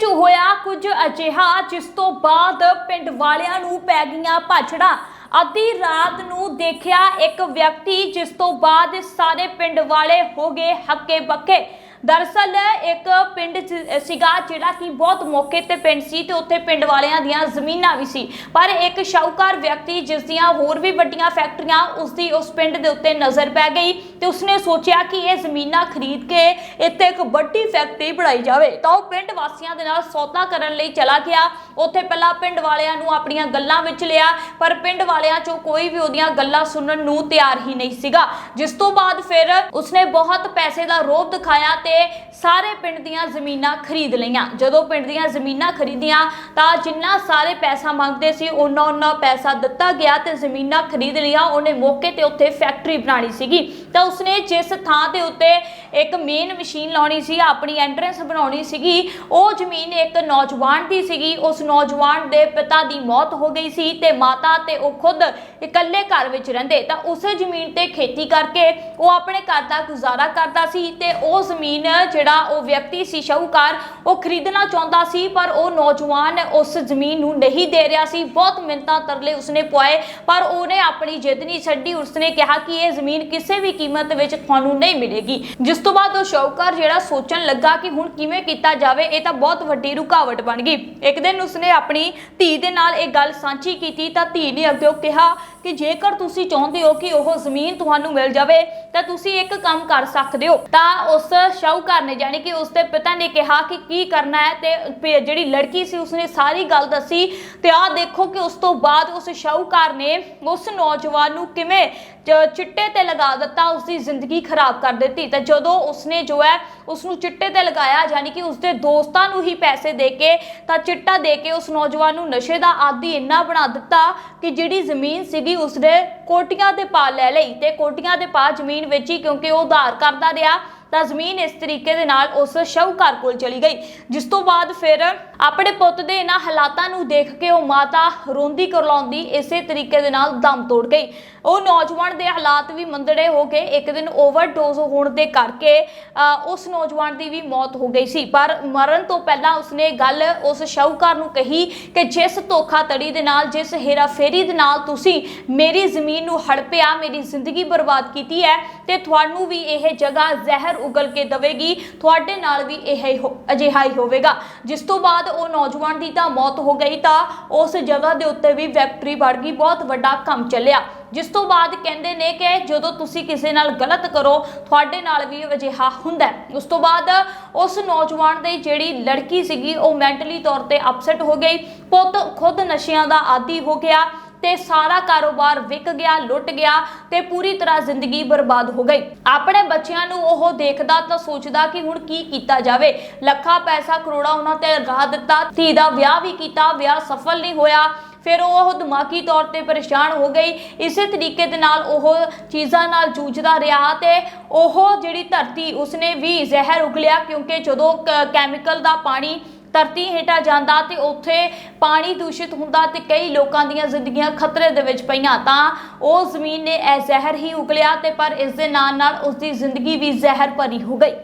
ਵਿੱਚ ਹੋਇਆ ਕੁਝ ਅਜਿਹਾ ਜਿਸ ਤੋਂ ਬਾਅਦ ਪਿੰਡ ਵਾਲਿਆਂ ਨੂੰ ਪੈ ਗਈਆਂ ਭਾਜੜਾਂ। ਅੱਧੀ ਰਾਤ ਨੂੰ ਦੇਖਿਆ ਇੱਕ ਵਿਅਕਤੀ, जिस तो बाद सारे पिंड वाले हो गए हक्के बक्के। दरअसल एक पिंड सीगा जिहड़ा कि बहुत मौके ते पिंड सी ते उत्थे पिंड वालियां दियां ज़मीनां भी सी, पर एक शाहूकार व्यक्ति जिस दियां होर भी वड्डियां फैक्ट्रियां उसदी उस पिंड दे उत्ते नज़र पै गई ते उसने सोचिया कि ये ज़मीनां खरीद के इत्थे एक वड्डी फैक्ट्री बनाई जावे। तां ओह पिंड वासियां दे नाल सौदा करन लई चला गया। उत्थे पहलां पिंड वालियां नूं अपणीਆਂ गल्लां विच लिया, पर पिंड वालियां चों कोई भी उहदियां गल्लां सुनण नूं तैयार ही नहीं सीगा। जिस तो बाद फिर उसने बहुत पैसे दा रोब दिखाया ते सारे पिंड दियां ज़मीनां खरीद लईआं। जदों पिंड दियां ज़मीनां खरीदियां तां जिन्ना सारे पैसा मंगदे सी उन्ना पैसा दिता गया ते ज़मीनां खरीद लिया। उहने मौके ते उत्थे फैक्ट्री बनानी सीगी तां उसने जिस थां दे उत्ते एक मेन मशीन लाउणी सी, अपनी एंट्रेंस बनाउणी सीगी, ओह ज़मीन एक नौजवान दी सीगी। उस नौजवान दे पिता दी मौत हो गई सी ते माता ते ओह खुद इकल्ले घर विच रहिंदे तां उस ज़मीन ते खेती करके ओह अपने घर दा गुजारा करदा सी ते ओह ज़मीन जिहड़ा ओह व्यक्ति सी शाहूकार ओह खरीदना चाहुंदा सी, पर ओह नौजवान उस ज़मीन नूं नहीं दे रहा सी। बहुत मिन्नतां तरले उसने पवाए पर उहने अपनी जिद नहीं छड्डी। उसने कहा कि यह ज़मीन किसी भी कीमत विच तुहानूं नहीं मिलेगी। जिस तो बाद ओह शाहूकार जिहड़ा सोचण लगा कि हुण किवें कीता जावे, इह तां बहुत वड्डी रुकावट बन गई। एक दिन उसने अपनी धी दे नाल इह गल सांझी कीती तां धी ने अग्गों कहा कि जेकर तुसीं चाहुंदे हो कि ओह ज़मीन तुहानूं मिल जावे तां तुसीं एक काम कर सकदे हो। तां उस शाहूकार ने यानी कि उसके पिता ने कहा कि की करना है ते जिहड़ी लड़की सी उसने सारी गल दसी ते आ देखो कि उस तो बाद उस शाहूकार ने उस नौजवान नूं किवें चिट्टे ते लगा दिता, उसकी जिंदगी खराब कर दी। तो जदों उसने जो है उसनूं चिट्टे ते लगाया यानी कि उसके दोस्तां नूं ही पैसे दे के तां चिट्टा दे के उस नौजवान नूं नशे दा आदी इन्ना बना दिता कि जिहड़ी ज़मीन सीगी उसने कोटियां दे पा लै लई ते कोटियां दे पा जमीन वेची, क्योंकि वह उधार करदा रहा तां ज़मीन इस तरीके दे नाल उस शाहूकार कोल चली गई। जिस तो बाद फिर अपने पुੱਤ दे इन्हां हालातां नूं देख के वह माता रोंदी करलाउंदी इसे तरीके दे नाल दम तोड़ गई। ਉਹ नौजवान के हालात भी मंदड़े हो गए। एक दिन ओवरडोज होने के करके उस नौजवान की भी मौत हो गई सी, पर मरण तो पहला उसने गल उस शाहूकार नूं कही कि जिस धोखाधड़ी दे नाल, जिस हेराफेरी दे नाल तुसीं मेरी ज़मीन नूं हड़पिया, मेरी जिंदगी बर्बाद की है ते तुहानूं भी यह जगह जहर उगल के देवेगी, तुहाडे नाल भी यह अजिहा ही होवेगा। जिस तो बाद वो नौजवान की तां मौत हो गई तां उस जगह के उत्ते भी फैक्ट्री बढ़ गई, बहुत वड्डा काम चलिया। जिस तो बाद कहते ने कि जदों तुसीं किसी नाल गलत करो तुहाडे नाल भी अजिहा हुंदा है। उस तो बाद उस नौजवान दी जिहड़ी लड़की सीगी वो मैंटली तौर पर अपसैट हो गई, पुੱਤ खुद नशियां दा आदी हो गया ते सारा कारोबार विक गया, लुट गया ते पूरी तरह जिंदगी बर्बाद हो गई। अपने बच्चों नूं ओह देखदा तां सोचदा कि हुण की कीता जावे। लखा पैसा करोड़ा उन्हां ते लगा दिता, धी दा विआह भी कीता, विआह सफल नहीं होया। फिर वह दिमागी तौर पर परेशान हो गई। इस तरीके दे नाल ओह चीज़ां नाल जूझदा रहा ते ओह जिहड़ी धरती उसने भी जहर उगलिया, क्योंकि जदों कैमिकल दा पानी धरती हेठा जांदा ते उत्थे पानी दूषित हुंदा ते कई लोकां दीयां जिंदगियां खतरे दे विच पईआं तां उस ज़मीन ने यह जहर ही उगलिया ते पर इस दे नाल नाल उसदी जिंदगी भी जहर भरी हो गई।